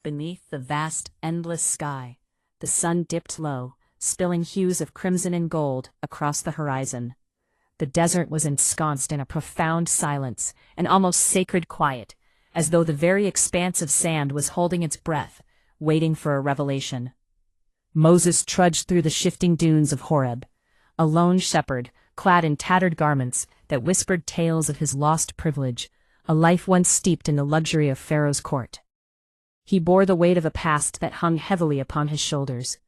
Beneath the vast, endless sky, the sun dipped low, spilling hues of crimson and gold across the horizon. The desert was ensconced in a profound silence, an almost sacred quiet, as though the very expanse of sand was holding its breath, waiting for a revelation. Moses trudged through the shifting dunes of Horeb, a lone shepherd, clad in tattered garments that whispered tales of his lost privilege, a life once steeped in the luxury of Pharaoh's court. He bore the weight of a past that hung heavily upon his shoulders,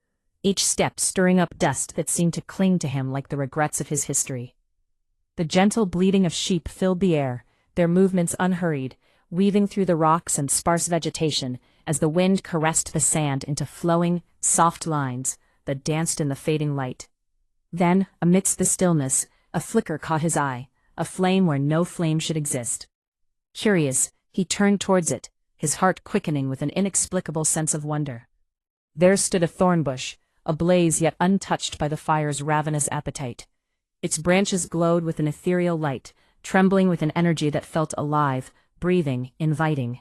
each step stirring up dust that seemed to cling to him like the regrets of his history. The gentle bleating of sheep filled the air, their movements unhurried, weaving through the rocks and sparse vegetation as the wind caressed the sand into flowing, soft lines that danced in the fading light. Then, amidst the stillness, a flicker caught his eye, a flame where no flame should exist. Curious, he turned towards it, his heart quickening with an inexplicable sense of wonder. There stood a thorn bush, ablaze yet untouched by the fire's ravenous appetite. Its branches glowed with an ethereal light, trembling with an energy that felt alive, breathing, inviting.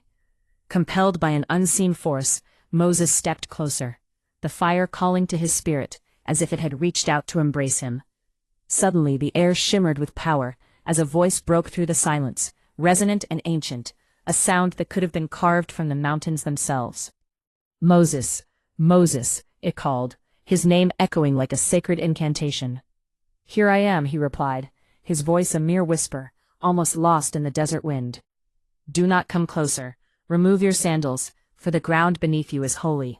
Compelled by an unseen force, Moses stepped closer, the fire calling to his spirit, as if it had reached out to embrace him. Suddenly the air shimmered with power, as a voice broke through the silence, resonant and ancient, a sound that could have been carved from the mountains themselves. "Moses, Moses," it called, his name echoing like a sacred incantation. "Here I am," he replied, his voice a mere whisper, almost lost in the desert wind. "Do not come closer. Remove your sandals, for the ground beneath you is holy."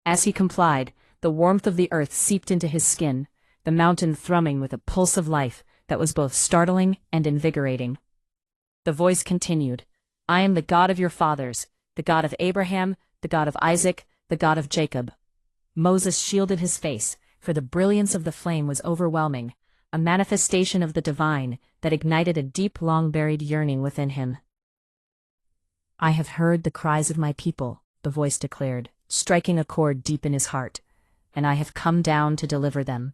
As he complied, the warmth of the earth seeped into his skin, the mountain thrumming with a pulse of life that was both startling and invigorating. The voice continued, "I am the God of your fathers, the God of Abraham, the God of Isaac, the God of Jacob." Moses shielded his face, for the brilliance of the flame was overwhelming, a manifestation of the divine that ignited a deep, long-buried yearning within him. "I have heard the cries of my people," the voice declared, striking a chord deep in his heart, "and I have come down to deliver them."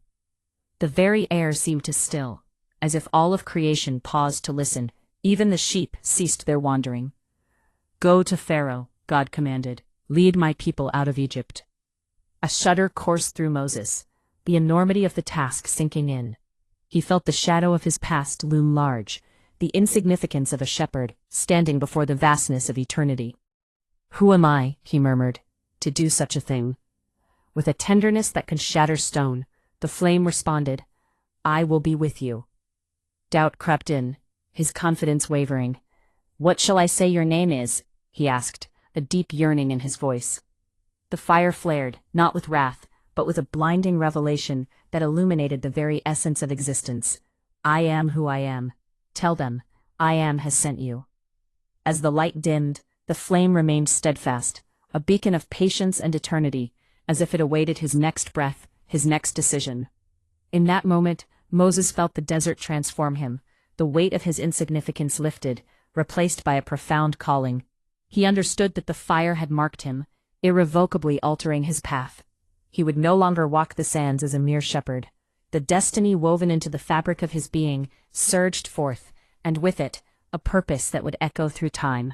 The very air seemed to still, as if all of creation paused to listen. Even the sheep ceased their wandering. "Go to Pharaoh," God commanded. "Lead my people out of Egypt." A shudder coursed through Moses, the enormity of the task sinking in. He felt the shadow of his past loom large, the insignificance of a shepherd standing before the vastness of eternity. "Who am I," he murmured, "to do such a thing?" With a tenderness that could shatter stone, the flame responded, "I will be with you." Doubt crept in, his confidence wavering. "What shall I say your name is?" he asked, a deep yearning in his voice. The fire flared, not with wrath, but with a blinding revelation that illuminated the very essence of existence. "I am who I am. Tell them, I am has sent you." As the light dimmed, the flame remained steadfast, a beacon of patience and eternity, as if it awaited his next breath, his next decision. In that moment, Moses felt the desert transform him, the weight of his insignificance lifted, replaced by a profound calling. He understood that the fire had marked him, irrevocably altering his path. He would no longer walk the sands as a mere shepherd. The destiny woven into the fabric of his being surged forth, and with it, a purpose that would echo through time.